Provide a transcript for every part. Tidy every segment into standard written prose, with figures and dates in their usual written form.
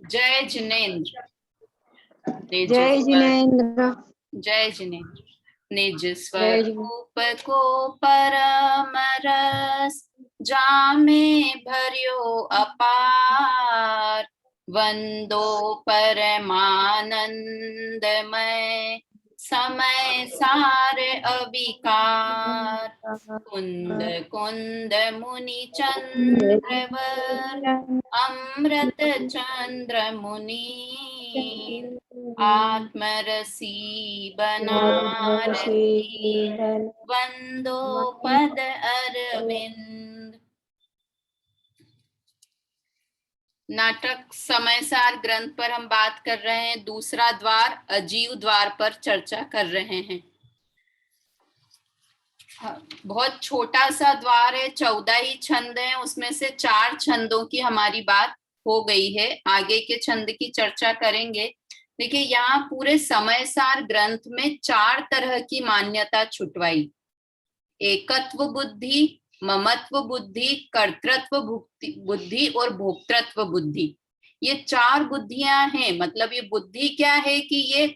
जय जिनेन्द्र। जय जिनेन्द्र। जय जिनेन्द्र। निज स्वरूप को परम रस जामे भर्यो अपार, वंदो परमानंदमय समय सार अविकार। कुंद कुंद मुनि चंद्रवर अमृत चंद्र मुनि, आत्मरसी बनारसी वंदो पद अरविंद। नाटक समयसार ग्रंथ पर हम बात कर रहे हैं। दूसरा द्वार अजीव द्वार पर चर्चा कर रहे हैं। बहुत छोटा सा द्वार है, 14 ही छंद हैं, उसमें से 4 छंदों की हमारी बात हो गई है। आगे के छंद की चर्चा करेंगे। देखिए, यहाँ पूरे समयसार ग्रंथ में 4 तरह की मान्यता छुटवाई। एकत्व बुद्धि, ममत्व बुद्धि, कर्तृत्व बुद्धि और भोक्तृत्व बुद्धि। ये 4 बुद्धियां हैं। मतलब ये बुद्धि क्या है कि ये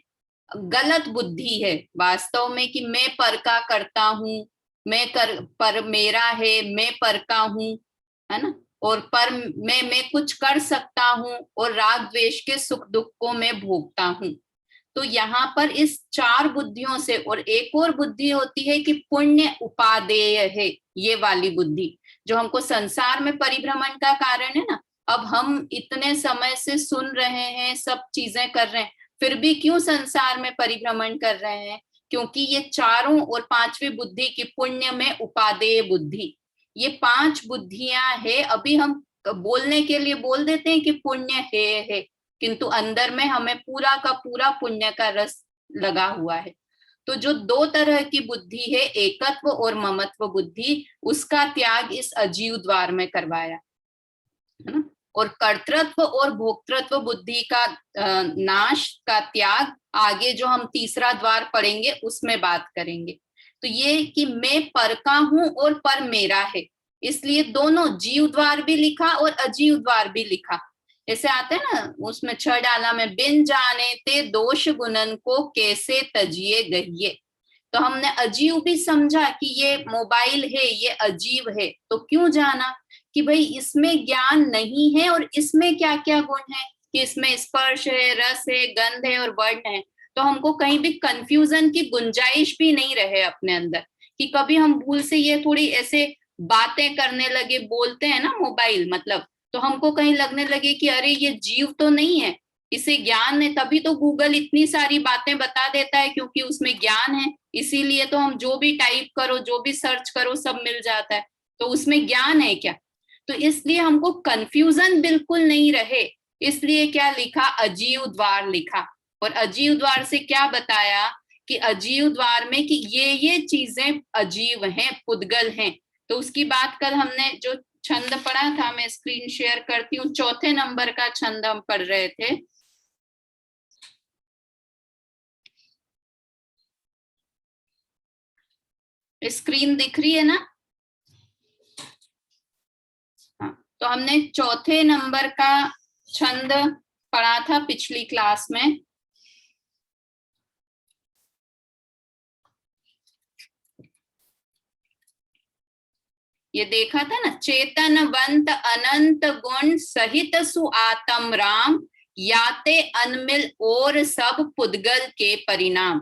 गलत बुद्धि है वास्तव में, कि मैं पर का करता हूं, पर मेरा है, मैं पर का हूं, है ना, और पर मैं कुछ कर सकता हूं, और राग द्वेष के सुख दुख को मैं भोगता हूं। तो यहाँ पर इस 4 बुद्धियों से, और एक और बुद्धि होती है कि पुण्य उपादेय है, ये वाली बुद्धि जो हमको संसार में परिभ्रमण का कारण है ना। अब हम इतने समय से सुन रहे हैं, सब चीजें कर रहे हैं, फिर भी क्यों संसार में परिभ्रमण कर रहे हैं? क्योंकि ये चारों और 5वीं बुद्धि की पुण्य में उपादेय बुद्धि, ये 5 बुद्धियां है। अभी हम बोलने के लिए बोल देते हैं कि पुण्य है, किंतु अंदर में हमें पूरा का पूरा पुण्य का रस लगा हुआ है। तो जो 2 तरह की बुद्धि है, एकत्व और ममत्व बुद्धि, उसका त्याग इस अजीव द्वार में करवाया, है ना। और कर्तृत्व और भोक्तृत्व बुद्धि का नाश का त्याग आगे जो हम तीसरा द्वार पढ़ेंगे उसमें बात करेंगे। तो ये कि मैं पर का हूं और पर मेरा है, इसलिए दोनों जीव द्वार भी लिखा और अजीव द्वार भी लिखा। ऐसे आते हैं ना, उसमें 6 डाला में, बिन जाने ते दोष गुणन को कैसे तजिए गहिए। तो हमने अजीव भी समझा कि ये मोबाइल है, ये अजीव है। तो क्यों जाना कि भाई इसमें ज्ञान नहीं है, और इसमें क्या क्या गुण है, कि इसमें स्पर्श है, रस है, गंध है और वर्ण है। तो हमको कहीं भी कंफ्यूजन की गुंजाइश भी नहीं रहे अपने अंदर, कि कभी हम भूल से ये थोड़ी ऐसे बातें करने लगे, बोलते हैं ना मोबाइल, मतलब तो हमको कहीं लगने लगे कि अरे ये जीव तो नहीं है, इसे ज्ञान है। तभी तो गूगल इतनी सारी बातें बता देता है, क्योंकि उसमें ज्ञान है। इसीलिए तो हम जो भी टाइप करो, जो भी सर्च करो, सब मिल जाता है। तो उसमें ज्ञान है क्या? तो इसलिए हमको कंफ्यूजन बिल्कुल नहीं रहे, इसलिए क्या लिखा, अजीव द्वार लिखा। और अजीव द्वार से क्या बताया कि अजीव द्वार में कि ये चीजें अजीव हैं, पुद्गल हैं। तो उसकी बात कल हमने जो छंद पढ़ा था, मैं स्क्रीन शेयर करती हूँ, 4थे नंबर का छंद हम पढ़ रहे थे। स्क्रीन दिख रही है ना? हाँ, तो हमने 4थे नंबर का छंद पढ़ा था पिछली क्लास में। ये देखा था ना, चेतनवंत अनंत गुण सहित सुआतम राम, याते अनमिल और सब पुद्गल के परिणाम।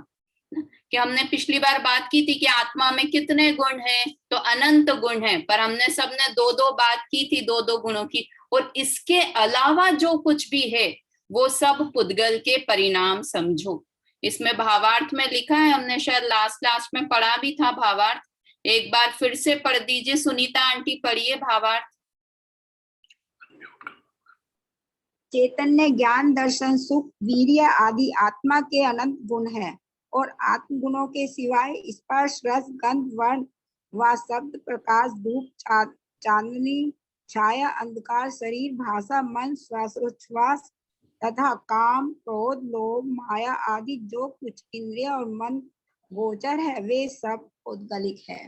कि हमने पिछली बार बात की थी कि आत्मा में कितने गुण हैं, तो अनंत गुण हैं, पर हमने सबने 2-2 बात की थी, 2-2 गुणों की। और इसके अलावा जो कुछ भी है वो सब पुद्गल के परिणाम समझो। इसमें भावार्थ में लिखा है, हमने शायद लास्ट में पढ़ा भी था भावार्थ। एक बार फिर से पढ़ दीजिए, सुनीता आंटी पढ़िए भावार्थ। चैतन्य, ज्ञान, दर्शन, सुख, वीर्य आदि आत्मा के अनंत गुण हैं, और आत्म गुणों के सिवाय स्पर्श, रस, गंध, वर्ण व शब्द, प्रकाश, धूप, चांदनी, छाया, अंधकार, शरीर, भाषा, मन, श्वासोच्छ्वास तथा काम, क्रोध, लोभ, माया आदि जो कुछ इंद्रिय और मन गोचर है, वे सब उद्गलिक है।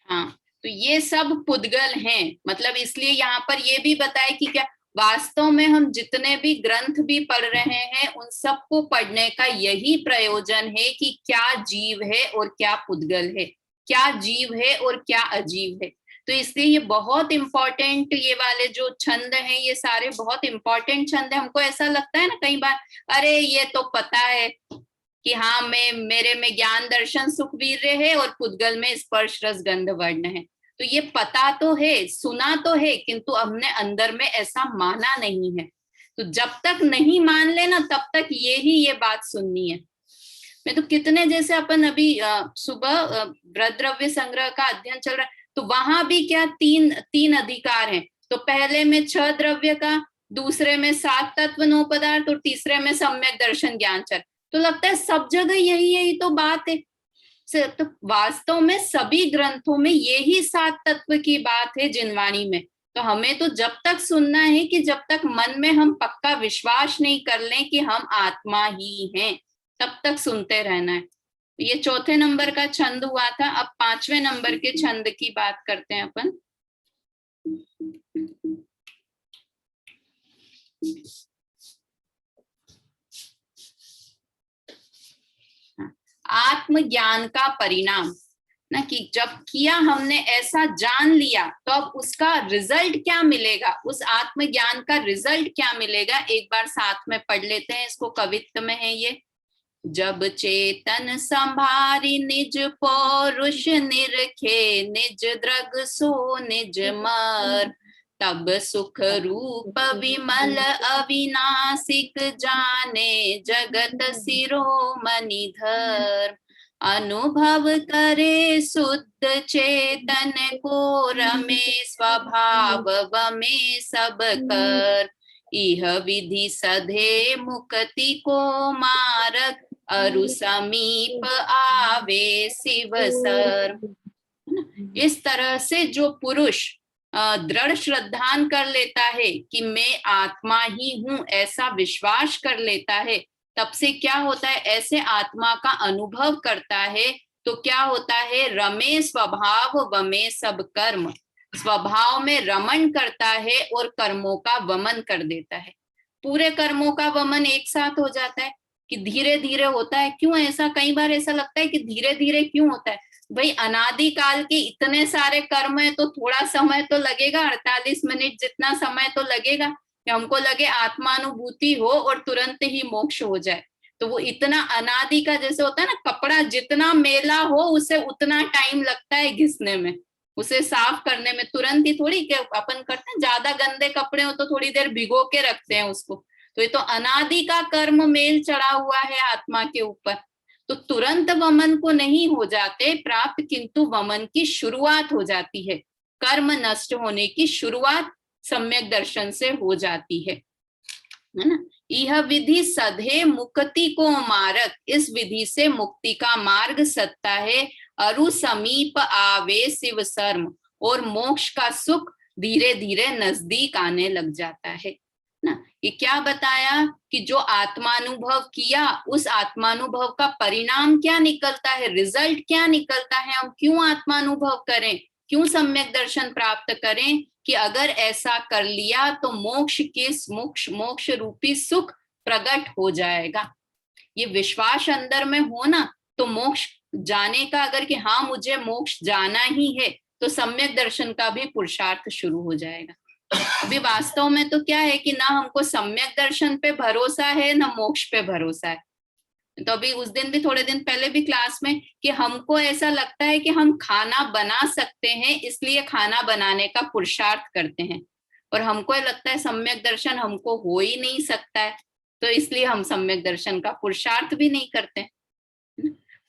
हाँ, तो ये सब पुद्गल हैं। मतलब इसलिए यहाँ पर ये भी बताए कि क्या वास्तव में हम जितने भी ग्रंथ भी पढ़ रहे हैं उन सबको पढ़ने का यही प्रयोजन है कि क्या जीव है और क्या पुद्गल है, क्या जीव है और क्या अजीव है। तो इसलिए ये बहुत इंपॉर्टेंट, ये वाले जो छंद हैं ये सारे बहुत इंपॉर्टेंट छंद है। हमको ऐसा लगता है ना कई बार, अरे ये तो पता है कि हाँ मैं मेरे में ज्ञान दर्शन सुख वीर्य है और पुद्गल में स्पर्श रस गंध वर्ण है। तो ये पता तो है, सुना तो है, किंतु हमने अंदर में ऐसा माना नहीं है। तो जब तक नहीं मान लेना तब तक ये बात सुननी है। मैं तो कितने, जैसे अपन अभी सुबह व्रत द्रव्य संग्रह का अध्ययन चल रहा है, तो वहां भी क्या तीन अधिकार हैं। तो पहले में 6 द्रव्य का, दूसरे में 7 तत्व 9 पदार्थ और तीसरे में सम्यक दर्शन ज्ञान चर। तो लगता है सब जगह यही तो बात है। तो वास्तव में सभी ग्रंथों में यही 7 तत्व की बात है जिनवाणी में। तो हमें तो जब तक सुनना है कि जब तक मन में हम पक्का विश्वास नहीं कर लें कि हम आत्मा ही हैं, तब तक सुनते रहना है। ये चौथे नंबर का छंद हुआ था। अब 5वें नंबर के छंद की बात करते हैं अपन। आत्मज्ञान का परिणाम ना, कि जब किया हमने ऐसा जान लिया तो अब उसका रिजल्ट क्या मिलेगा, उस आत्मज्ञान का रिजल्ट क्या मिलेगा, एक बार साथ में पढ़ लेते हैं। इसको कवित्व में है ये। जब चेतन संभारी निज पौरुष निरखे, निज द्रग सो निज मर, तब सुख रूप विमल अविनाशिक जाने, जगत शिरोमणि धर। अनुभव करे शुद्ध चेतन को रमे, स्वभाव वमे सब कर। इह विधि सधे मुक्ति को मार्ग, अरु समीप आवे शिव सर। इस तरह से जो पुरुष दृढ़ श्रद्धान कर लेता है कि मैं आत्मा ही हूं, ऐसा विश्वास कर लेता है, तब से क्या होता है, ऐसे आत्मा का अनुभव करता है तो क्या होता है, रमे स्वभाव वमे सब कर्म। स्वभाव में रमण करता है और कर्मों का वमन कर देता है। पूरे कर्मों का वमन एक साथ हो जाता है कि धीरे धीरे होता है। क्यों ऐसा, कई बार ऐसा लगता है कि धीरे धीरे क्यों होता है। भाई अनादि काल के इतने सारे कर्म है तो थोड़ा समय तो लगेगा, 48 मिनट जितना समय तो लगेगा कि हमको लगे आत्मानुभूति हो और तुरंत ही मोक्ष हो जाए। तो वो इतना अनादि का, जैसे होता है ना कपड़ा जितना मेला हो उसे उतना टाइम लगता है घिसने में, उसे साफ करने में। तुरंत ही थोड़ी के अपन करते हैं, ज्यादा गंदे कपड़े हो तो थोड़ी देर भिगो के रखते हैं उसको। तो ये तो अनादि का कर्म मेल चढ़ा हुआ है आत्मा के ऊपर। तो तुरंत वमन को नहीं हो जाते प्राप्त, किंतु वमन की शुरुआत हो जाती है। कर्म नष्ट होने की शुरुआत सम्यक दर्शन से हो जाती है ना। यह विधि सधे मुक्ति को मार्ग, इस विधि से मुक्ति का मार्ग सत्ता है। अरु समीप आवे शिव शर्म, और मोक्ष का सुख धीरे धीरे नजदीक आने लग जाता है ना। ये क्या बताया कि जो आत्मानुभव किया, उस आत्मानुभव का परिणाम क्या निकलता है, रिजल्ट क्या निकलता है। हम क्यों आत्मानुभव करें, क्यों सम्यक दर्शन प्राप्त करें, कि अगर ऐसा कर लिया तो मोक्ष के मोक्ष रूपी सुख प्रकट हो जाएगा। ये विश्वास अंदर में हो ना, तो मोक्ष जाने का, अगर कि हाँ मुझे मोक्ष जाना ही है, तो सम्यक दर्शन का भी पुरुषार्थ शुरू हो जाएगा। अभी वास्तव में तो क्या है कि ना हमको सम्यक दर्शन पे भरोसा है ना मोक्ष पे भरोसा है। तो अभी उस दिन भी, थोड़े दिन पहले भी क्लास में, कि हमको ऐसा लगता है कि हम खाना बना सकते हैं इसलिए खाना बनाने का पुरुषार्थ करते हैं, और हमको लगता है सम्यक दर्शन हमको हो ही नहीं सकता है, तो इसलिए हम सम्यक दर्शन का पुरुषार्थ भी नहीं करते।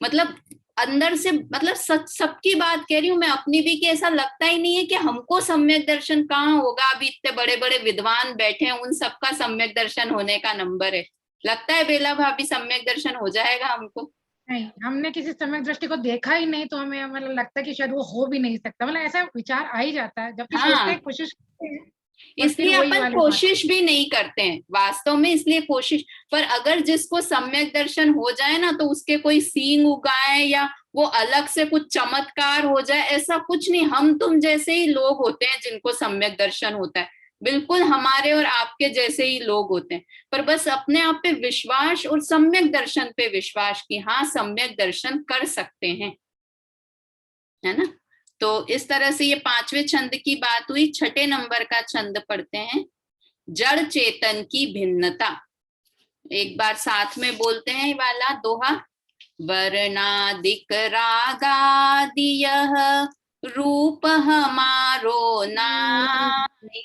मतलब अंदर से, मतलब सबकी बात कह रही हूँ मैं, अपनी भी, कि ऐसा लगता ही नहीं है कि हमको सम्यक दर्शन कहाँ होगा। अभी इतने बड़े बड़े विद्वान बैठे हैं, उन सबका सम्यक दर्शन होने का नंबर है। लगता है बेला भाभी सम्यक दर्शन हो जाएगा हमको? नहीं, हमने किसी सम्यक दृष्टि को देखा ही नहीं, तो हमें मतलब लगता है कि शायद वो हो भी नहीं सकता। मतलब ऐसा विचार आ ही जाता है जबकि सोचते हैं, कोशिश करते हैं, इसलिए अपन कोशिश भी नहीं करते हैं वास्तव में, इसलिए कोशिश। पर अगर जिसको सम्यक दर्शन हो जाए ना, तो उसके कोई सींग उगाए या वो अलग से कुछ चमत्कार हो जाए, ऐसा कुछ नहीं। हम तुम जैसे ही लोग होते हैं जिनको सम्यक दर्शन होता है, बिल्कुल हमारे और आपके जैसे ही लोग होते हैं। पर बस अपने आप पे विश्वास और सम्यक दर्शन पे विश्वास कि हाँ सम्यक दर्शन कर सकते हैं, है ना। तो इस तरह से ये 5वें छंद की बात हुई। 6ठे नंबर का छंद पढ़ते हैं, जड़ चेतन की भिन्नता। एक बार साथ में बोलते हैं वाला दोहा, वर्णादिक रागादियः रूप हमारो नाई,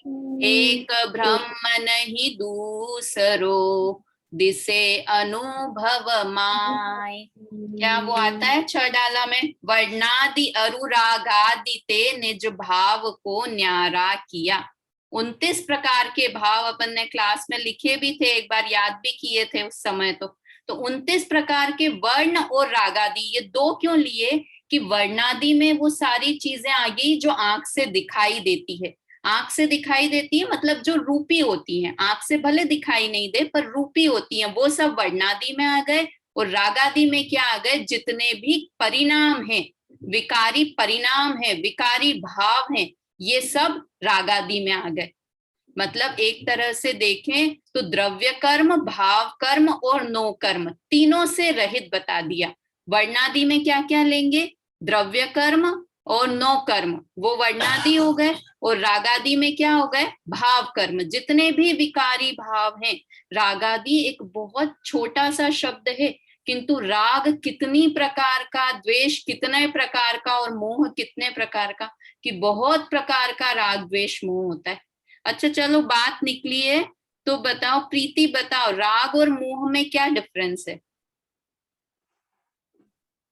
एक ब्रह्म नहीं दूसरो दिसे अनुभव माय। क्या वो आता है 6 डाला में, वर्णादि अनुरागादि ते निज भाव को न्यारा किया। 29 प्रकार के भाव अपन ने क्लास में लिखे भी थे, एक बार याद भी किए थे उस समय। तो 29 प्रकार के वर्ण और रागादि, ये दो क्यों लिए कि वर्णादि में वो सारी चीजें आ गई जो आंख से दिखाई देती है। आंख से दिखाई देती है मतलब जो रूपी होती है, आंख से भले दिखाई नहीं दे पर रूपी होती है, वो सब वर्णादि में आ गए। और रागादि में क्या आ गए, जितने भी परिणाम हैं, विकारी परिणाम है, विकारी भाव हैं, ये सब रागादि में आ गए। मतलब एक तरह से देखें तो द्रव्य कर्म, भाव कर्म और नो कर्म तीनों से रहित बता दिया। वर्णादि में क्या क्या लेंगे, द्रव्य कर्म और नो कर्म, वो वर्णादि हो गए। और रागादि में क्या हो गए, भाव कर्म, जितने भी विकारी भाव हैं। रागादि एक बहुत छोटा सा शब्द है, किंतु राग कितनी प्रकार का, द्वेष कितने प्रकार का और मोह कितने प्रकार का, कि बहुत प्रकार का राग द्वेष मोह होता है। अच्छा चलो बात निकली है तो बताओ प्रीति, बताओ राग और मोह में क्या डिफरेंस है।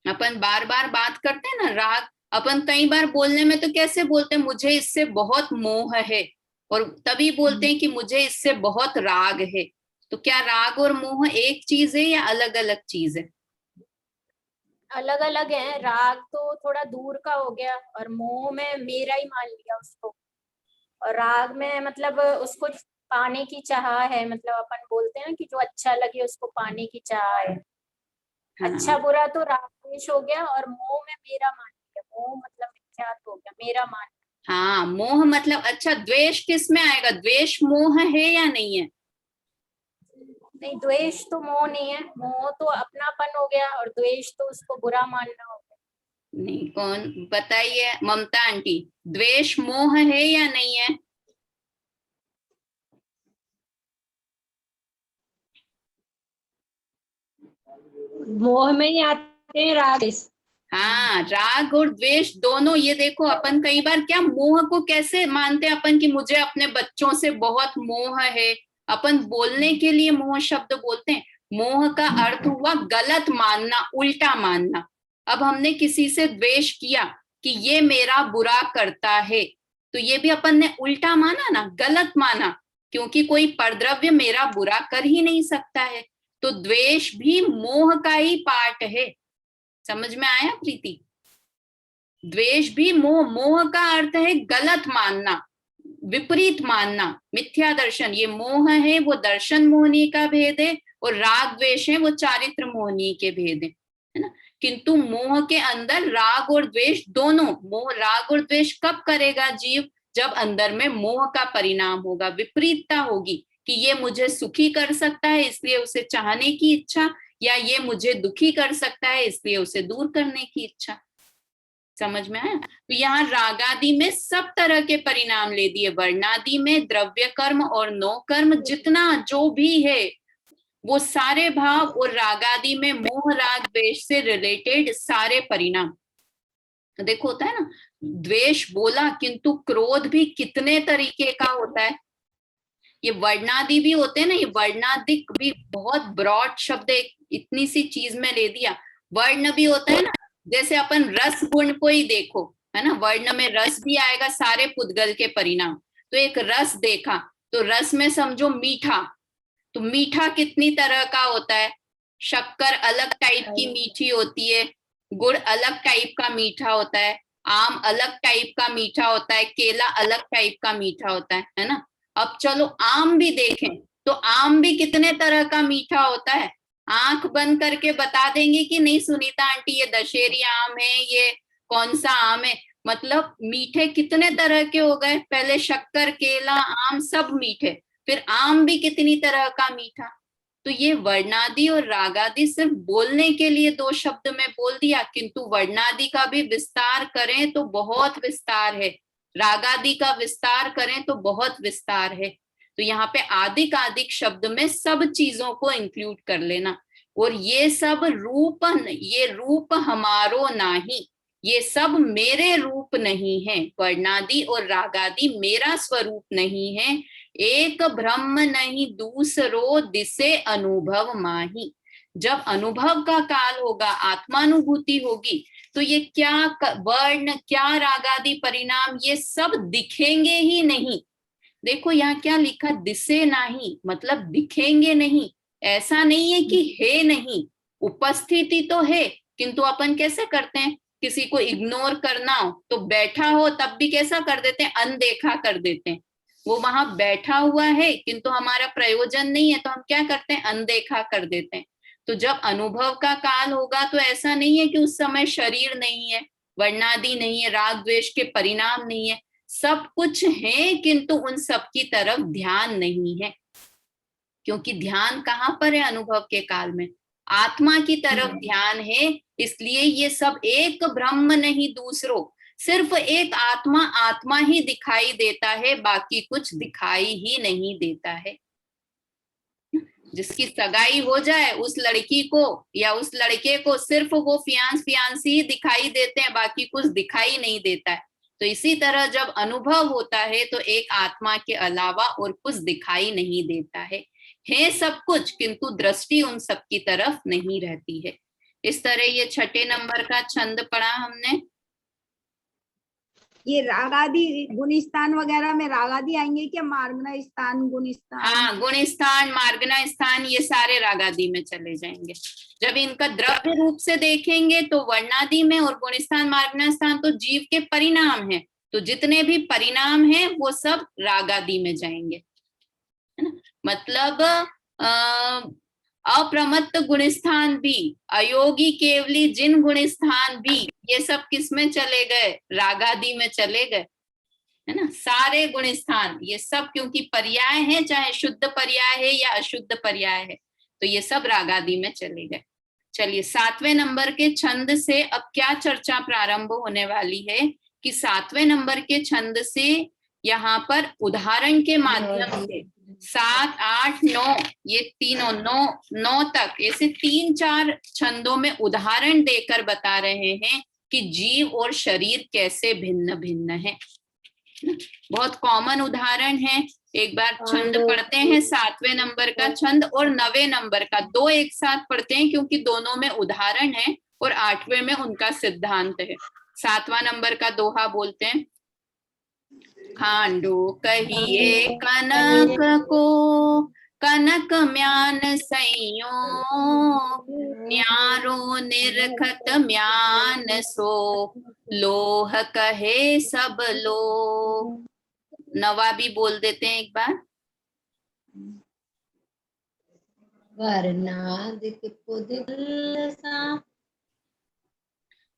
अपन बार बार बात करते हैं ना राग, अपन कई बार बोलने में तो कैसे बोलते हैं, मुझे इससे बहुत मोह है, और तभी बोलते हैं कि मुझे इससे बहुत राग है। तो क्या राग और मोह एक चीज है या अलग अलग चीज है। अलग अलग है, राग तो थोड़ा दूर का हो गया और मोह में मेरा ही मान लिया उसको, और राग में मतलब उसको पाने की चाह है, मतलब अपन बोलते हैं ना कि जो अच्छा लगे उसको पाने की चाह है। हाँ। अच्छा बुरा तो राग द्वेष हो गया, और मोह में मेरा मान लिया, मोह मतलब मिथ्यात हो गया, मेरा मान। हाँ मोह मतलब, अच्छा द्वेष किस में आएगा, द्वेष मोह है या नहीं है। नहीं द्वेष तो मोह नहीं है, मोह तो अपनापन हो गया, और द्वेष तो उसको बुरा मानना हो गया। नहीं, कौन बताइए, ममता आंटी, द्वेष मोह है या नहीं है। मोह में ही आते हैं राग। हाँ राग और द्वेष दोनों। ये देखो अपन कई बार क्या मोह को कैसे मानते हैं अपन, कि मुझे अपने बच्चों से बहुत मोह है, अपन बोलने के लिए मोह शब्द बोलते हैं। मोह का अर्थ हुआ गलत मानना, उल्टा मानना। अब हमने किसी से द्वेष किया कि ये मेरा बुरा करता है, तो ये भी अपन ने उल्टा माना ना, गलत माना, क्योंकि कोई परद्रव्य मेरा बुरा कर ही नहीं सकता है। तो द्वेष भी मोह का ही पार्ट है। समझ में आया प्रीति। द्वेष भी मोह, मोह का अर्थ है गलत मानना, विपरीत मानना, मिथ्या दर्शन। ये मोह है वो दर्शन मोहनी का भेद है, और राग द्वेष है वो चारित्र मोहनी के भेद है ना। किंतु मोह के अंदर राग और द्वेष दोनों, मोह राग और द्वेष कब करेगा जीव, जब अंदर में मोह का परिणाम होगा, विपरीतता होगी, कि ये मुझे सुखी कर सकता है इसलिए उसे चाहने की इच्छा, या ये मुझे दुखी कर सकता है इसलिए उसे दूर करने की इच्छा। समझ में आया। तो यहाँ रागादि में सब तरह के परिणाम ले दिए, वर्णादि में द्रव्य कर्म और नो कर्म, जितना जो भी है वो सारे भाव, और रागादि में मोह राग द्वेष से रिलेटेड सारे परिणाम। देखो होता है ना, द्वेष बोला किंतु क्रोध भी कितने तरीके का होता है। ये वर्णादि भी होते हैं ना, ये वर्णादिक भी बहुत ब्रॉड शब्द है, इतनी सी चीज में ले दिया। वर्ण भी होता है ना, जैसे अपन रस गुण को ही देखो, है ना, वर्ण में रस भी आएगा, सारे पुद्गल के परिणाम। तो एक रस देखा, तो रस में समझो मीठा, तो मीठा कितनी तरह का होता है। शक्कर अलग टाइप की मीठी होती है, गुड़ अलग टाइप का मीठा होता है, आम अलग टाइप का मीठा होता है, केला अलग टाइप का मीठा होता है ना। अब चलो आम भी देखें तो आम भी कितने तरह का मीठा होता है। आंख बंद करके बता देंगे कि नहीं सुनीता आंटी, ये दशहरी आम है, ये कौन सा आम है। मतलब मीठे कितने तरह के हो गए, पहले शक्कर, केला, आम सब मीठे, फिर आम भी कितनी तरह का मीठा। तो ये वर्णादि और रागादि सिर्फ बोलने के लिए दो शब्द में बोल दिया, किंतु वर्णादि का भी विस्तार करें तो बहुत विस्तार है, रागादि का विस्तार करें तो बहुत विस्तार है। तो यहाँ पे आदिक आदिक शब्द में सब चीजों को इंक्लूड कर लेना। और ये सब रूप, ये रूप हमारो नाही, ये सब मेरे रूप नहीं है, वर्णादि और रागादि मेरा स्वरूप नहीं है। एक ब्रह्म नहीं दूसरो दिसे अनुभव माही। जब अनुभव का काल होगा, आत्मानुभूति होगी, तो ये क्या वर्ण, क्या रागादि परिणाम, ये सब दिखेंगे ही नहीं। देखो यहाँ क्या लिखा, दिसे नहीं, मतलब दिखेंगे नहीं। ऐसा नहीं है कि है नहीं, उपस्थिति तो है, किंतु अपन कैसे करते हैं, किसी को इग्नोर करना हो तो बैठा हो तब भी कैसा कर देते हैं, अनदेखा कर देते हैं। वो वहां बैठा हुआ है किंतु हमारा प्रयोजन नहीं है, तो हम क्या करते हैं, अनदेखा कर देते हैं। तो जब अनुभव का काल होगा तो ऐसा नहीं है कि उस समय शरीर नहीं है, वर्णादि नहीं है, राग द्वेष के परिणाम नहीं है, सब कुछ है, किंतु उन सब की तरफ ध्यान नहीं है। क्योंकि ध्यान कहाँ पर है अनुभव के काल में, आत्मा की तरफ ध्यान है। इसलिए ये सब एक ब्रह्म नहीं दूसरो, सिर्फ एक आत्मा, आत्मा ही दिखाई देता है, बाकी कुछ दिखाई ही नहीं देता है। जिसकी सगाई हो जाए उस लड़की को या उस लड़के को सिर्फ वो फियांस फियांसी ही दिखाई देते हैं, बाकी कुछ दिखाई नहीं देता है। तो इसी तरह जब अनुभव होता है तो एक आत्मा के अलावा और कुछ दिखाई नहीं देता है सब कुछ, किंतु दृष्टि उन सब की तरफ नहीं रहती है। इस तरह ये छठे नंबर का छंद पढ़ा हमने। ये रागादि गुणस्थान वगैरह में रागादि आएंगे क्या, मार्गना स्थान, गुणस्थान? हाँ, गुण स्थान, मार्गना स्थान, ये सारे रागादि में चले जाएंगे। जब इनका द्रव्य रूप से देखेंगे तो वर्णादि में, और गुण स्थान मार्गना स्थान तो जीव के परिणाम है, तो जितने भी परिणाम हैं वो सब रागादि में जाएंगे, है ना। मतलब अप्रमत्त गुणस्थान भी, अयोगी केवली जिन गुणस्थान भी, ये सब किस में चले गए, रागादि में चले गए, है ना। सारे गुणस्थान ये सब, क्योंकि पर्याय है, चाहे शुद्ध पर्याय है या अशुद्ध पर्याय है, तो ये सब रागादि में चले गए। चलिए सातवें नंबर के छंद से अब क्या चर्चा प्रारंभ होने वाली है कि सातवें नंबर के छंद से यहाँ पर उदाहरण के माध्यम से 7, 8, 9, ये तीनों 9 तक, ऐसे 3-4 छंदों में उदाहरण देकर बता रहे हैं कि जीव और शरीर कैसे भिन्न भिन्न है। बहुत कॉमन उदाहरण है। एक बार छंद पढ़ते हैं, 7वें नंबर का छंद और 9वें नंबर का, दो एक साथ पढ़ते हैं क्योंकि दोनों में उदाहरण है और 8वें में उनका सिद्धांत है। 7वां नंबर का दोहा बोलते हैं। खांडो कहिए कनक को, कनक म्यान सैयो, न्यारो निरखत म्यान सो, लोह कहे सब लोग। नवा भी बोल देते हैं एक बार।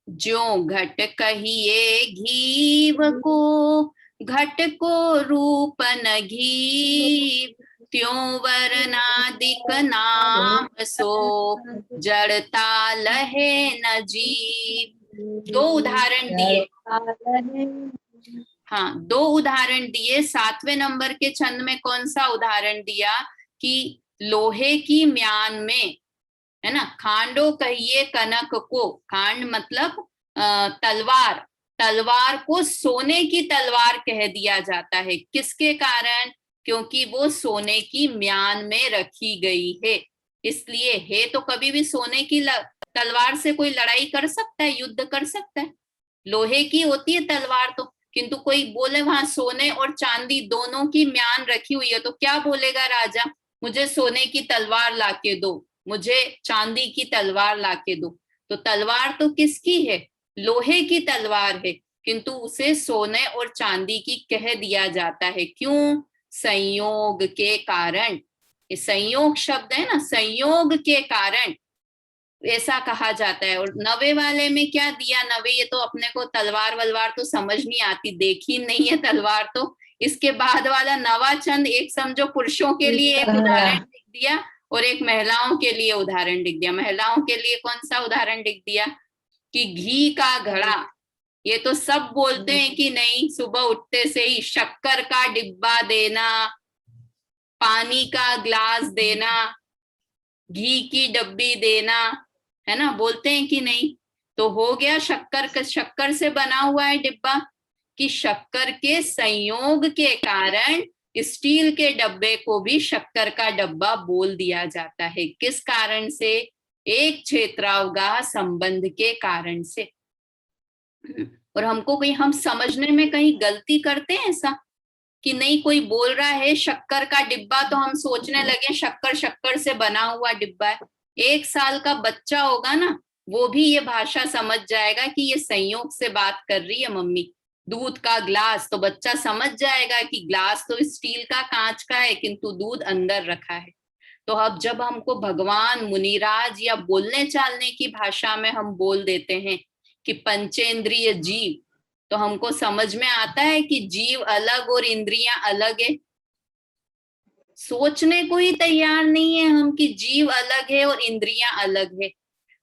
जो घट कहिए घीव को, घट को रूप न घीव, त्यों वर्णादिक नाम सो, जड़ता लहे न जीव। दो उदाहरण दिए, हाँ 2 उदाहरण दिए। 7वें नंबर के छंद में कौन सा उदाहरण दिया कि लोहे की म्यान में, है ना, खांडो कहिए कनक को, खांड मतलब तलवार, तलवार को सोने की तलवार कह दिया जाता है। किसके कारण, क्योंकि वो सोने की म्यान में रखी गई है, इसलिए है। तो कभी भी सोने की तलवार से कोई लड़ाई कर सकता है, युद्ध कर सकता है। लोहे की होती है तलवार तो, किंतु कोई बोले वहां सोने और चांदी दोनों की म्यान रखी हुई है, तो क्या बोलेगा राजा, मुझे सोने की तलवार लाके दो, मुझे चांदी की तलवार लाके दो। तो तलवार तो किसकी है, लोहे की तलवार है, किंतु उसे सोने और चांदी की कह दिया जाता है। क्यों? संयोग के कारण। ये संयोग शब्द है ना, संयोग के कारण ऐसा कहा जाता है। और नवे वाले में क्या दिया? नवे, ये तो अपने को तलवार वलवार तो समझ नहीं आती, देखी नहीं है तलवार तो। इसके बाद वाला नवा छंद एक समझो पुरुषों के लिए एक उदाहरण लिख दिया और एक महिलाओं के लिए उदाहरण लिख दिया। महिलाओं के लिए कौन सा उदाहरण लिख दिया? कि घी का घड़ा। ये तो सब बोलते हैं कि नहीं, सुबह उठते से ही शक्कर का डिब्बा देना, पानी का ग्लास देना, घी की डब्बी देना, है ना, बोलते हैं कि नहीं? तो हो गया शक्कर से बना हुआ है डिब्बा, कि शक्कर के संयोग के कारण स्टील के डब्बे को भी शक्कर का डब्बा बोल दिया जाता है। किस कारण से? एक क्षेत्रावगाह संबंध के कारण से। और हमको कहीं, हम समझने में कहीं गलती करते हैं ऐसा कि नहीं, कोई बोल रहा है शक्कर का डिब्बा तो हम सोचने लगे शक्कर से बना हुआ डिब्बा है। 1 साल का बच्चा होगा ना, वो भी ये भाषा समझ जाएगा कि ये संयोग से बात कर रही है मम्मी। दूध का ग्लास, तो बच्चा समझ जाएगा कि ग्लास तो स्टील का, कांच का है, किंतु दूध अंदर रखा है। तो अब जब हमको भगवान, मुनिराज या बोलने चालने की भाषा में हम बोल देते हैं कि पंचेंद्रिय जीव, तो हमको समझ में आता है कि जीव अलग और इंद्रियां अलग है। सोचने को ही तैयार नहीं है हम कि जीव अलग है और इंद्रियां अलग है।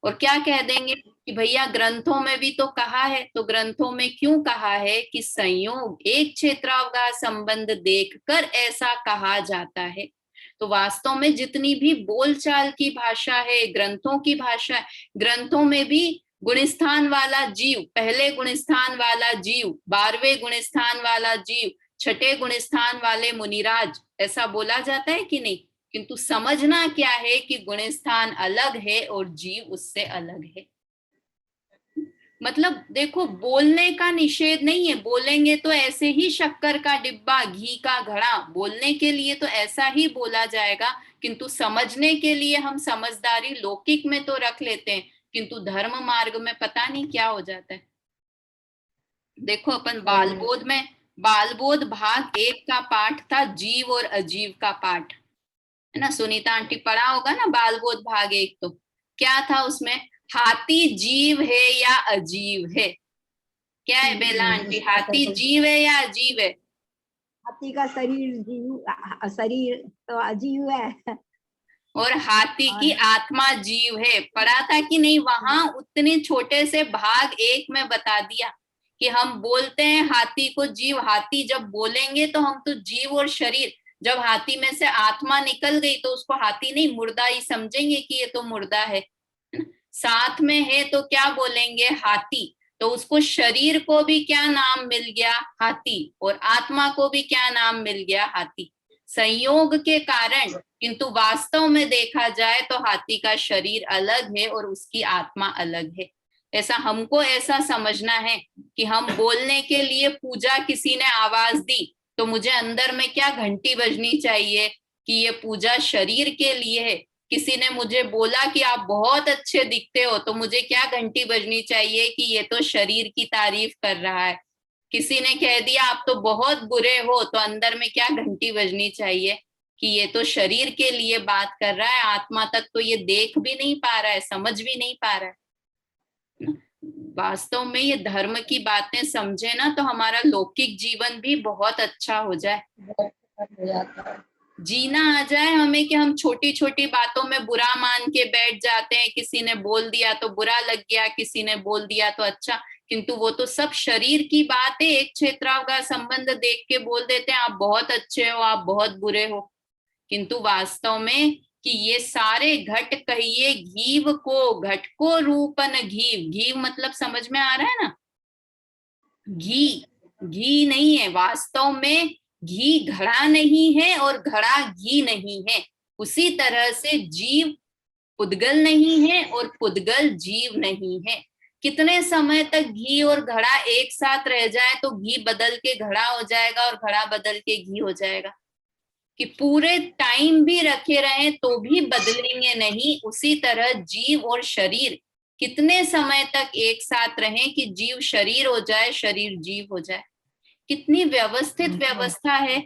और क्या कह देंगे कि भैया ग्रंथों में भी तो कहा है। तो ग्रंथों में क्यों कहा है कि संयोग, एक क्षेत्रावगाह संबंध देखकर ऐसा कहा जाता है। तो वास्तव में जितनी भी बोलचाल की भाषा है, ग्रंथों की भाषा है, ग्रंथों में भी गुणस्थान वाला जीव, पहले गुणस्थान वाला जीव, 12वें गुणस्थान वाला जीव, 6ठे गुणस्थान वाले मुनिराज, ऐसा बोला जाता है कि नहीं? किंतु समझना क्या है कि गुणस्थान अलग है और जीव उससे अलग है। मतलब देखो, बोलने का निषेध नहीं है, बोलेंगे तो ऐसे ही शक्कर का डिब्बा, घी का घड़ा, बोलने के लिए तो ऐसा ही बोला जाएगा। किंतु समझने के लिए हम समझदारी लौकिक में तो रख लेते हैं, किंतु धर्म मार्ग में पता नहीं क्या हो जाता है। देखो अपन बालबोध में, बालबोध भाग 1 का पाठ था जीव और अजीव का पाठ, है ना? सुनीता आंटी पढ़ा होगा ना बालबोध भाग 1। तो क्या था उसमें? हाथी जीव है या अजीव है? क्या है बेला आंटी, हाथी जीव है या अजीव है? हाथी का शरीर तो अजीव है और हाथी की आत्मा जीव है। पढ़ा था कि नहीं? वहां उतने छोटे से भाग 1 में बता दिया कि हम बोलते हैं हाथी को जीव। हाथी जब बोलेंगे तो हम तो जीव और शरीर, जब हाथी में से आत्मा निकल गई तो उसको हाथी नहीं, मुर्दा ही समझेंगे कि ये तो मुर्दा है। साथ में है तो क्या बोलेंगे? हाथी। तो उसको शरीर को भी क्या नाम मिल गया? हाथी। और आत्मा को भी क्या नाम मिल गया? हाथी। संयोग के कारण, किंतु वास्तव में देखा जाए तो हाथी का शरीर अलग है और उसकी आत्मा अलग है। ऐसा हमको ऐसा समझना है कि हम बोलने के लिए पूजा, किसी ने आवाज दी तो मुझे अंदर में क्या घंटी बजनी चाहिए कि ये पूजा शरीर के लिए है। किसी ने मुझे बोला कि आप बहुत अच्छे दिखते हो, तो मुझे क्या घंटी बजनी चाहिए कि ये तो शरीर की तारीफ कर रहा है। किसी ने कह दिया आप तो बहुत बुरे हो, तो अंदर में क्या घंटी बजनी चाहिए कि ये तो शरीर के लिए बात कर रहा है, आत्मा तक तो ये देख भी नहीं पा रहा है, समझ भी नहीं पा रहा है। वास्तव में ये धर्म की बातें समझे ना तो हमारा लौकिक जीवन भी बहुत अच्छा हो जाए, जीना आ जाए हमें कि हम छोटी छोटी बातों में बुरा मान के बैठ जाते हैं। किसी ने बोल दिया तो बुरा लग गया, किसी ने बोल दिया तो अच्छा, किंतु वो तो सब शरीर की बात है। एक क्षेत्रावगाह संबंध देख के बोल देते हैं आप बहुत अच्छे हो, आप बहुत बुरे हो, किंतु वास्तव में कि ये सारे घट कहिए घीव को, घट को रूपन घीव। घीव मतलब समझ में आ रहा है ना? घी घी नहीं है वास्तव में, घी घड़ा नहीं है और घड़ा घी नहीं है। उसी तरह से जीव पुद्गल नहीं है और पुद्गल जीव नहीं है। कितने समय तक घी और घड़ा एक साथ रह जाए तो घी बदल के घड़ा हो जाएगा और घड़ा बदल के घी हो जाएगा? कि पूरे टाइम भी रखे रहे तो भी बदलेंगे नहीं। उसी तरह जीव और शरीर कितने समय तक एक साथ रहें कि जीव शरीर हो जाए, शरीर जीव हो जाए। कितनी व्यवस्थित व्यवस्था है,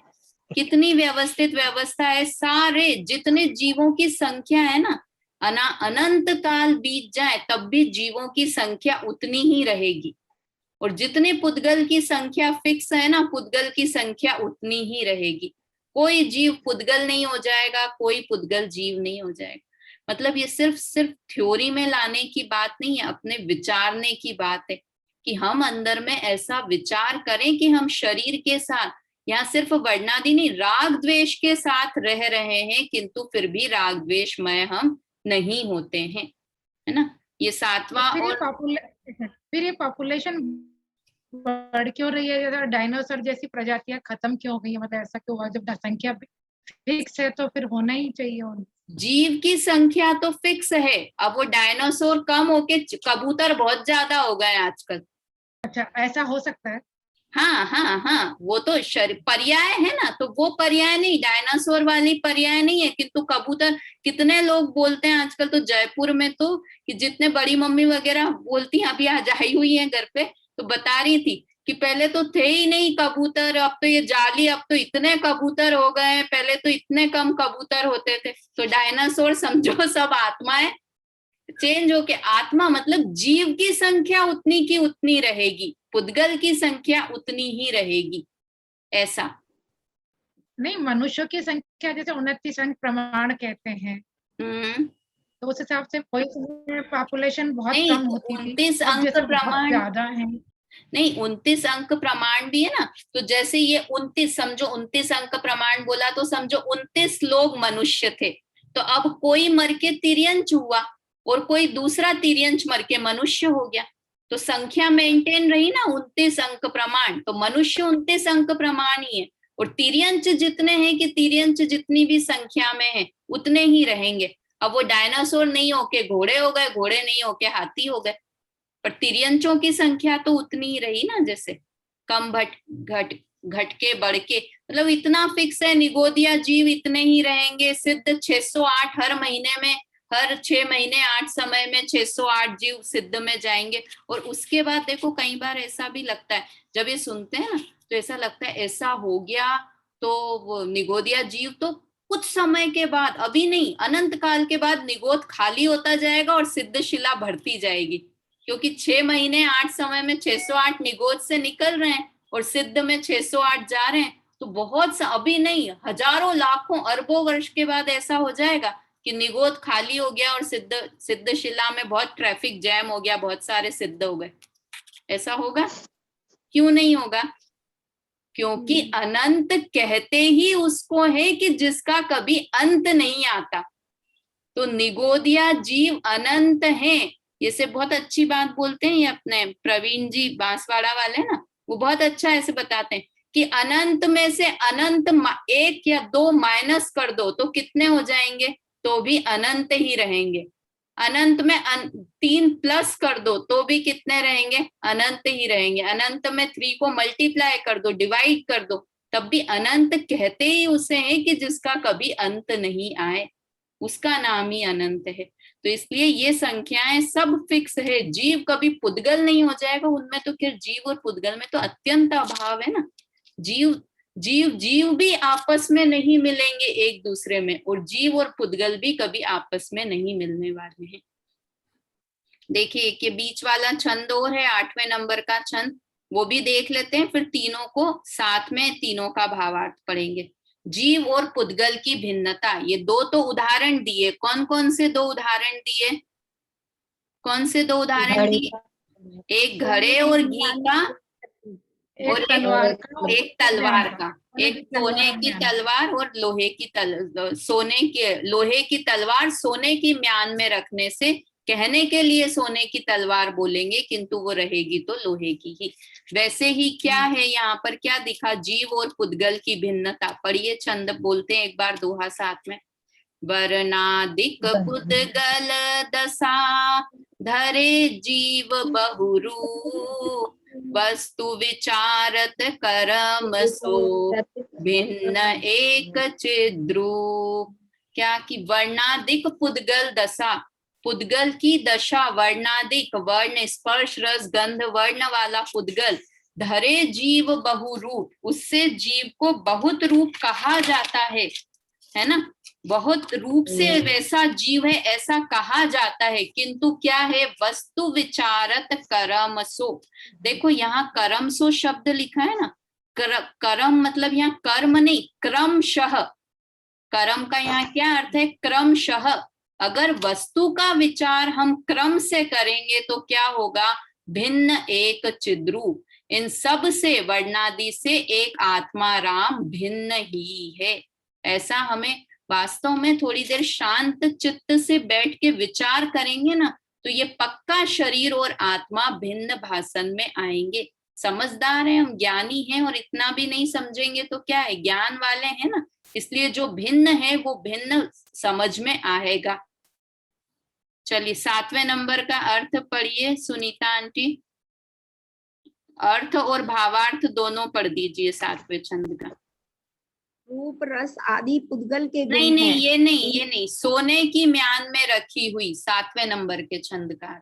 कितनी व्यवस्थित व्यवस्था है। सारे जितने जीवों की संख्या है ना, अनंत काल बीत जाए तब भी जीवों की संख्या उतनी ही रहेगी। और जितने पुद्गल की संख्या फिक्स है ना, पुद्गल की संख्या उतनी ही रहेगी। कोई जीव पुद्गल नहीं हो जाएगा, कोई पुद्गल जीव नहीं हो जाएगा। मतलब ये सिर्फ थ्योरी में लाने की बात नहीं है, अपने विचारने की बात है कि हम अंदर में ऐसा विचार करें कि हम शरीर के साथ, यहाँ सिर्फ वर्णादि नहीं, राग द्वेष के साथ रह रहे हैं, किंतु फिर भी राग द्वेषमय हम नहीं होते हैं, है ना। ये सातवां। फिर ये पॉपुलेशन बढ़ क्यों रही है? जैसे डायनासोर जैसी प्रजातियां खत्म क्यों हो गई है? मतलब ऐसा क्यों हुआ? जब संख्या फिक्स है तो फिर होना ही चाहिए। जीव की संख्या तो फिक्स है, अब वो डायनासोर कम होके कबूतर बहुत ज्यादा हो गए आजकल। अच्छा, ऐसा हो सकता है? हाँ हाँ हाँ, वो तो पर्याय है ना, तो वो पर्याय नहीं, डायनासोर वाली पर्याय नहीं है। किंतु कबूतर कितने लोग बोलते हैं आजकल, तो जयपुर में तो कि जितने बड़ी मम्मी वगैरह बोलती हैं, अभी आज आई हुई है घर पे, तो बता रही थी कि पहले तो थे ही नहीं कबूतर, अब तो ये जाली, अब तो इतने कबूतर हो गए हैं, पहले तो इतने कम कबूतर होते थे। तो डायनासोर समझो सब आत्माएं चेंज होके, आत्मा मतलब जीव की संख्या उतनी की उतनी रहेगी, पुद्गल की संख्या उतनी ही रहेगी, ऐसा नहीं। मनुष्यों की संख्या जैसे 29 अंक प्रमाण कहते हैं, तो उस हिसाब से कोई पॉपुलेशन बहुत कम होती थी, 29 अंक प्रमाण ज्यादा है। नहीं, 29 अंक प्रमाण भी है ना। तो जैसे ये 29, समझो 29 अंक प्रमाण बोला तो समझो 29 लोग मनुष्य थे, तो अब कोई मर के तिर्यंच हुआ और कोई दूसरा तिर्यंच मर के मनुष्य हो गया, तो संख्या मेंटेन रही ना 29 अंक प्रमाण। तो मनुष्य 29 अंक प्रमाण ही है, और तिर्यंच जितने हैं कि तिर्यंच जितनी भी संख्या में है उतने ही रहेंगे। अब वो डायनासोर नहीं होके घोड़े हो गए, घोड़े नहीं होके हाथी हो गए, पर तिर्यंचों की संख्या तो उतनी ही रही ना, जैसे कम घट घट के बढ़ के, मतलब इतना फिक्स है। निगोदिया जीव इतने ही रहेंगे, सिद्ध 608 हर महीने में, हर 6 महीने 8 समय में 608 जीव सिद्ध में जाएंगे। और उसके बाद देखो कई बार ऐसा भी लगता है, जब ये सुनते हैं ना तो ऐसा लगता है ऐसा हो गया तो वो निगोदिया जीव तो कुछ समय के बाद, अभी नहीं, अनंत काल के बाद निगोद खाली होता जाएगा और सिद्ध शिला बढ़ती जाएगी, क्योंकि 6 महीने 8 समय में 608 निगोद से निकल रहे हैं और सिद्ध में 608 जा रहे हैं। तो बहुत सा, अभी नहीं, हजारों लाखों अरबों वर्ष के बाद ऐसा हो जाएगा कि निगोद खाली हो गया और सिद्ध शिला में बहुत ट्रैफिक जैम हो गया, बहुत सारे सिद्ध हो गए। ऐसा होगा? क्यों नहीं होगा? क्योंकि अनंत कहते ही उसको है कि जिसका कभी अंत नहीं आता। तो निगोदिया जीव अनंत हैं। ये से बहुत अच्छी बात बोलते हैं ये अपने प्रवीण जी बांसवाड़ा वाले ना, वो बहुत अच्छा ऐसे बताते हैं कि अनंत में से अनंत 1 या 2 माइनस कर दो तो कितने हो जाएंगे, तो भी अनंत ही रहेंगे। अनंत में 3 प्लस कर दो तो भी कितने रहेंगे, अनंत ही रहेंगे। अनंत में 3 को मल्टीप्लाई कर दो, डिवाइड कर दो, तब भी अनंत कहते ही उसे है कि जिसका कभी अंत नहीं आए, उसका नाम ही अनंत है। तो इसलिए ये संख्याएं सब फिक्स है। जीव कभी पुद्गल नहीं हो जाएगा उनमें, तो फिर जीव और पुद्गल में तो अत्यंत अभाव है ना। जीव जीव जीव भी आपस में नहीं मिलेंगे एक दूसरे में, और जीव और पुद्गल भी कभी आपस में नहीं मिलने वाले हैं। देखिए एक ये बीच वाला छंद और है, 8वें नंबर का छंद, वो भी देख लेते हैं, फिर तीनों को साथ में तीनों का भावार्थ पढ़ेंगे। जीव और पुद्गल की भिन्नता, ये 2 तो उदाहरण दिए। कौन कौन से 2 उदाहरण दिए? कौन से 2 उदाहरण दिए? एक घड़े और घी का, और एक तलवार का। एक सोने की तलवार और लोहे की लोहे की तलवार सोने की म्यान में रखने से कहने के लिए सोने की तलवार बोलेंगे, किंतु वो रहेगी तो लोहे की ही। वैसे ही क्या है यहाँ पर, क्या दिखा? जीव और पुद्गल की भिन्नता। पढ़िए छंद, बोलते हैं एक बार दोहा साथ में। वर्णादिक पुद्गल दशा धरे जीव बहुरूप, वस्तु विचारत करम सो भिन्न एक चिद्रूप। क्या कि वर्णादिक पुद्गल दशा, पुद्गल की दशा वर्णादिक वर्ण स्पर्श रस गंध वर्ण वाला पुद्गल धरे जीव बहुरूप, उससे जीव को बहुत रूप कहा जाता है ना, बहुत रूप से वैसा जीव है ऐसा कहा जाता है। किंतु क्या है, वस्तु विचारत करमसो। देखो यहाँ करमसो शब्द लिखा है ना, करम मतलब यहाँ कर्म नहीं, क्रमशः। कर्म का यहाँ क्या अर्थ है, क्रमशः। अगर वस्तु का विचार हम क्रम से करेंगे तो क्या होगा, भिन्न एक चिद्रूप, इन सब से वर्णादि से एक आत्मा राम भिन्न ही है। ऐसा हमें वास्तव में थोड़ी देर शांत चित्त से बैठ के विचार करेंगे ना, तो ये पक्का शरीर और आत्मा भिन्न भाषण में आएंगे। समझदार है हम, ज्ञानी हैं, और इतना भी नहीं समझेंगे तो क्या है, ज्ञान वाले हैं ना, इसलिए जो भिन्न है वो भिन्न समझ में आएगा। चलिए 7वें नंबर का अर्थ पढ़िए सुनीता आंटी। अर्थ और भावार्थ दोनों पढ़ दीजिए 7वें छंद का। रूप रस आदि पुद्गल के गुण नहीं नहीं, हैं। ये नहीं, सोने की म्यान में रखी हुई 7वें नंबर के छंद का।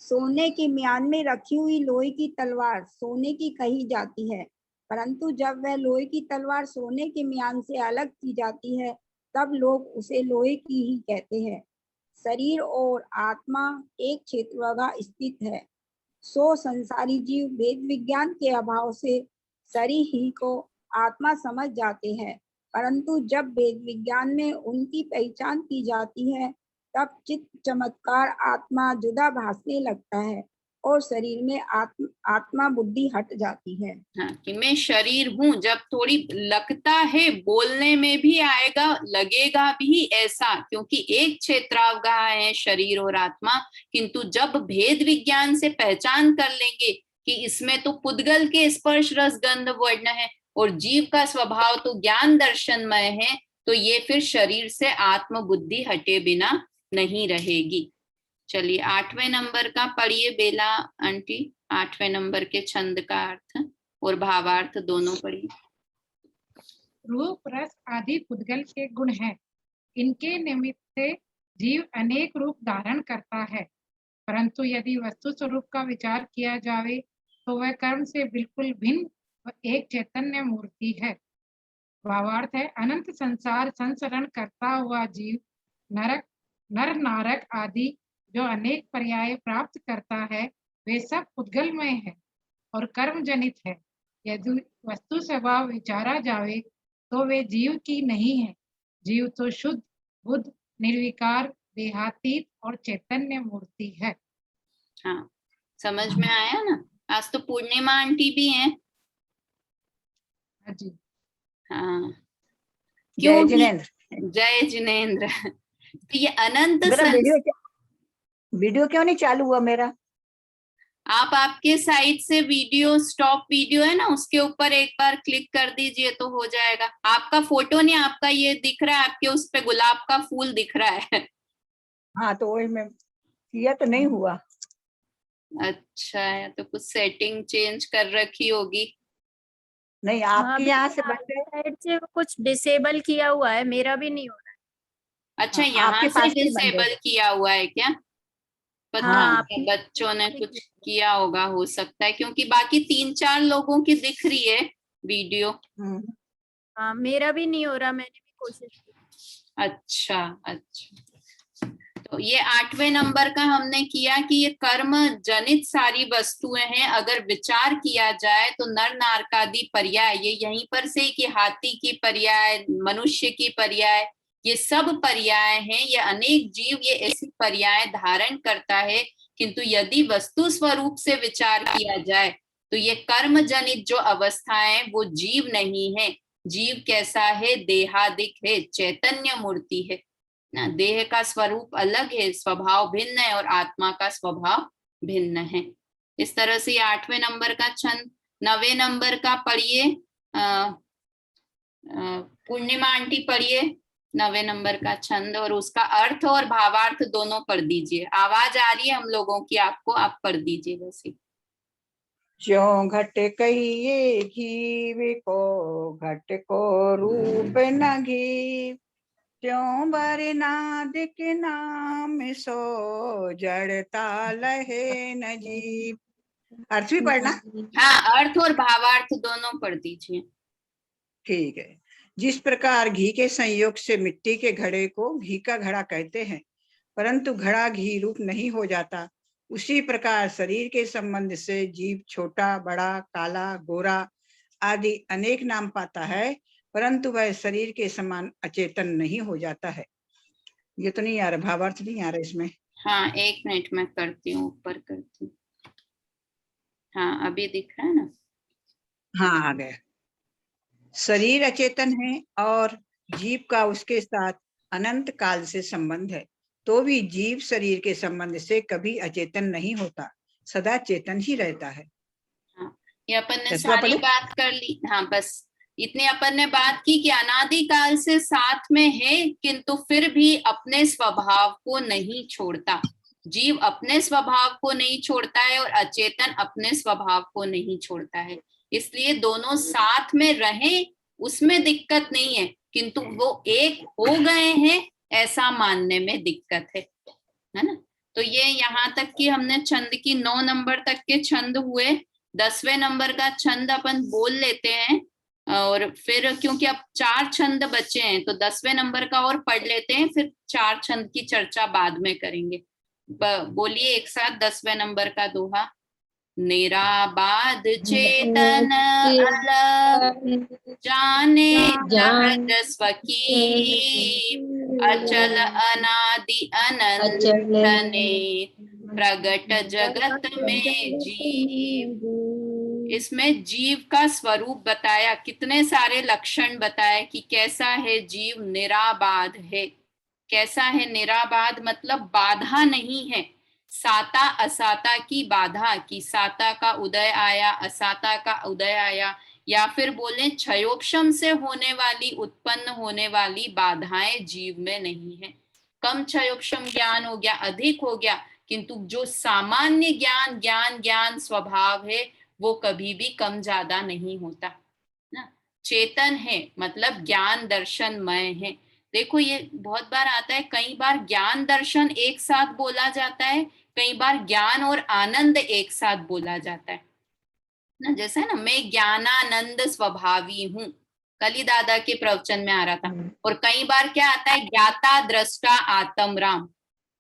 सोने के म्यान में रखी हुई लोहे की तलवार सोने की कही जाती है, परंतु जब वह लोहे की तलवार सोने के म्यान से अलग की जाती है तब लोग उसे लोहे की ही कहते हैं। शरीर और आत्मा एक क्षेत्रवा स्थित है, सो संसारी जीव वेद विज्ञान के अभाव से शरीर ही को आत्मा समझ जाते हैं, परंतु जब वेद विज्ञान में उनकी पहचान की जाती है तब चित्त चमत्कार आत्मा जुदा भासने लगता है और शरीर में आत्मा बुद्धि हट जाती है। हाँ, कि मैं शरीर हूँ, जब थोड़ी लगता है, बोलने में भी आएगा, लगेगा भी ऐसा, क्योंकि एक क्षेत्रावगाह है शरीर और आत्मा। किंतु जब भेद विज्ञान से पहचान कर लेंगे कि इसमें तो पुद्गल के स्पर्श रस गंध वर्ण है और जीव का स्वभाव तो ज्ञान दर्शनमय है, तो ये फिर शरीर से आत्म बुद्धि हटे बिना नहीं रहेगी। चलिए 8वें नंबर का पढ़िए बेला आंटी, 8वें नंबर के छंद का अर्थ और भावार्थ दोनों पढ़िए। रूप रस आदि पुद्गल के गुण हैं, इनके निमित्त से जीव अनेक रूप धारण करता है, परंतु यदि वस्तु स्वरूप का विचार किया जावे तो वह कर्म से बिल्कुल भिन्न व एक चैतन्य मूर्ति है। भावार्थ है, अनंत संसार संसरण करता हुआ जीव नर नारक आदि जो अनेक पर्याय प्राप्त करता है वे सब पुद्गलमय है और कर्म जनित है। यदि वस्तु स्वभाव विचारा जावे तो वे जीव की नहीं है। जीव तो शुद्ध बुद्ध निर्विकार देहातीत और चैतन्य मूर्ति है। हाँ, समझ में आया ना। आज तो पूर्णिमा आंटी भी हैं। जी हाँ, जय जिनेंद्र। जय जिनेंद्र। तो ये अनंत वीडियो क्यों नहीं चालू हुआ मेरा? आप आपके साइड से वीडियो स्टॉप वीडियो है ना, उसके ऊपर एक बार क्लिक कर दीजिए तो हो जाएगा। आपका फोटो नहीं, आपका ये दिख रहा है, आपके उस पे गुलाब का फूल दिख रहा है। हाँ तो वही मैं किया तो नहीं हुआ। अच्छा है, तो कुछ सेटिंग चेंज कर रखी होगी। नहीं आपके यहाँ से साइड से कुछ डिसेबल किया हुआ है, मेरा भी नहीं हो रहा है। अच्छा, हाँ, यहाँ आपके से पास डिसेबल किया हुआ है क्या? पता हाँ, नहीं, बच्चों ने कुछ किया होगा, हो सकता है, क्योंकि बाकी 3-4 लोगों की दिख रही है वीडियो। हाँ, मेरा भी नहीं हो रहा, मैंने भी कोशिश की। अच्छा, तो ये 8वें नंबर का हमने किया कि ये कर्म जनित सारी वस्तुएं हैं। अगर विचार किया जाए तो नर नारकादि पर्याय, ये यहीं पर से कि हाथी की पर्याय, मनुष्य की पर्याय, ये सब पर्याय हैं। ये अनेक जीव ये ऐसी पर्याय धारण करता है, किंतु यदि वस्तु स्वरूप से विचार किया जाए तो ये कर्म जनित जो अवस्थाएं वो जीव नहीं है। जीव कैसा है, देहादिक है, चैतन्य मूर्ति है ना। देह का स्वरूप अलग है, स्वभाव भिन्न है, और आत्मा का स्वभाव भिन्न है। इस तरह से 8वें नंबर का छंद। 9वें नंबर का पढ़िए पूर्णिमा आंटी, पढ़िए 9वें नंबर का छंद और उसका अर्थ और भावार्थ दोनों पढ़ दीजिए। आवाज आ रही है हम लोगों की आपको, आप पढ़ दीजिए वैसे। ज्यों घट कहिए घीव को, घट को रूप न घी, त्यों बर नाद के नाम सो जड़ता लहे न जीव। अर्थ भी पढ़ना। हाँ, अर्थ और भावार्थ दोनों पढ़ दीजिए। ठीक है। जिस प्रकार घी के संयोग से मिट्टी के घड़े को घी का घड़ा कहते हैं, परंतु घड़ा घी रूप नहीं हो जाता, उसी प्रकार शरीर के संबंध से जीव छोटा, बड़ा, काला, गोरा आदि अनेक नाम पाता है, परंतु वह शरीर के समान अचेतन नहीं हो जाता है। ये तो नहीं आ रहा, भावार्थ नहीं आ रहा इसमें। हाँ, 1 मिनट में करती हूँ, ऊपर करती हूँ। हाँ, अभी दिख रहा है ना? हाँ, आ गया। शरीर अचेतन है और जीव का उसके साथ अनंत काल से संबंध है, तो भी जीव शरीर के संबंध से कभी अचेतन नहीं होता, सदा चेतन ही रहता है। हाँ, ये अपन ने 10वां सारी पढ़े? बात कर ली। हाँ, बस इतनी अपन ने बात की कि अनादिकाल से साथ में है, किंतु फिर भी अपने स्वभाव को नहीं छोड़ता। जीव अपने स्वभाव को नहीं छोड़ता है और अचेतन अपने स्वभाव को नहीं छोड़ता है। इसलिए दोनों साथ में रहें उसमें दिक्कत नहीं है, किंतु वो एक हो गए हैं ऐसा मानने में दिक्कत है ना? तो ये यहाँ तक कि हमने छंद की 9 नंबर तक के छंद हुए। 10वें नंबर का छंद अपन बोल लेते हैं, और फिर क्योंकि अब 4 छंद बचे हैं तो 10वें नंबर का और पढ़ लेते हैं, फिर 4 छंद की चर्चा बाद में करेंगे। बोलिए एक साथ 10वें नंबर का दोहा। निराबाध चेतन अलग, जाने जगत स्वकीय, अचल अनादि अनंत ने, प्रगट जगत में जीव। इसमें जीव का स्वरूप बताया, कितने सारे लक्षण बताए कि कैसा है जीव। निराबाध है। कैसा है निराबाध? मतलब बाधा नहीं है। साता असाता की बाधा, कि साता का उदय आया, असाता का उदय आया, या फिर बोले क्षयोक्षम से होने वाली, उत्पन्न होने वाली बाधाएं जीव में नहीं है। कम क्षयोक्षम ज्ञान हो गया, अधिक हो गया, किंतु जो सामान्य ज्ञान ज्ञान ज्ञान स्वभाव है वो कभी भी कम ज्यादा नहीं होता ना। चेतन है मतलब ज्ञान दर्शनमय है। देखो ये बहुत बार आता है, कई बार ज्ञान दर्शन एक साथ बोला जाता है, कई बार ज्ञान और आनंद एक साथ बोला जाता है ना। जैसे है ना, मैं ज्ञानानंद स्वभावी हूँ, कली दादा के प्रवचन में आ रहा था। और कई बार क्या आता है, ज्ञाता दृष्टा आत्म राम।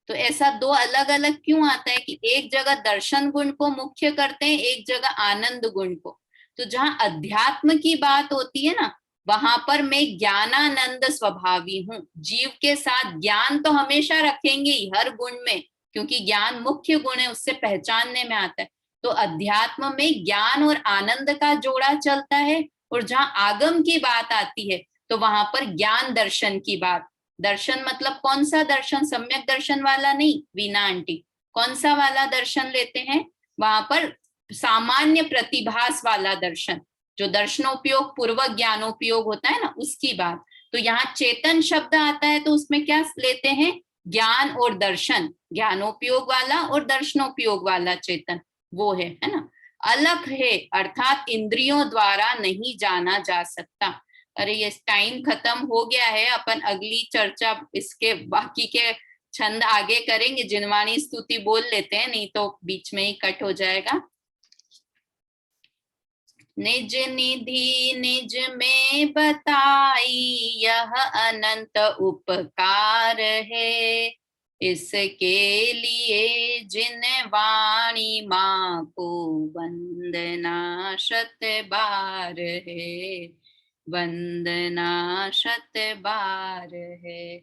तो ऐसा दो अलग अलग क्यों आता है कि एक जगह दर्शन गुण को मुख्य करते हैं, एक जगह आनंद गुण को। तो जहां अध्यात्म की बात होती है ना, वहां पर मैं ज्ञानानंद स्वभावी हूँ। जीव के साथ ज्ञान तो हमेशा रखेंगे ही हर गुण में, क्योंकि ज्ञान मुख्य गुण है, उससे पहचानने में आता है। तो अध्यात्म में ज्ञान और आनंद का जोड़ा चलता है, और जहां आगम की बात आती है तो वहां पर ज्ञान दर्शन की बात। दर्शन मतलब कौन सा दर्शन? सम्यक दर्शन वाला नहीं, वीना आंटी। कौन सा वाला दर्शन लेते हैं? वहां पर सामान्य प्रतिभास वाला दर्शन, जो दर्शनोपयोग पूर्वक ज्ञानोपयोग होता है ना, उसकी बात। तो यहाँ चेतन शब्द आता है तो उसमें क्या लेते हैं? ज्ञान और दर्शन, ज्ञानोपयोग वाला और दर्शनोपयोग वाला चेतन, वो है ना। अलग है अर्थात इंद्रियों द्वारा नहीं जाना जा सकता। अरे ये टाइम खत्म हो गया है, अपन अगली चर्चा इसके बाकी के छंद आगे करेंगे। जिनवाणी स्तुति बोल लेते हैं, नहीं तो बीच में ही कट हो जाएगा। निज निधि निज में बताई, यह अनंत उपकार है, इसके लिए जिन वाणी माँ को वंदना शत बार है, वंदना शत बार है।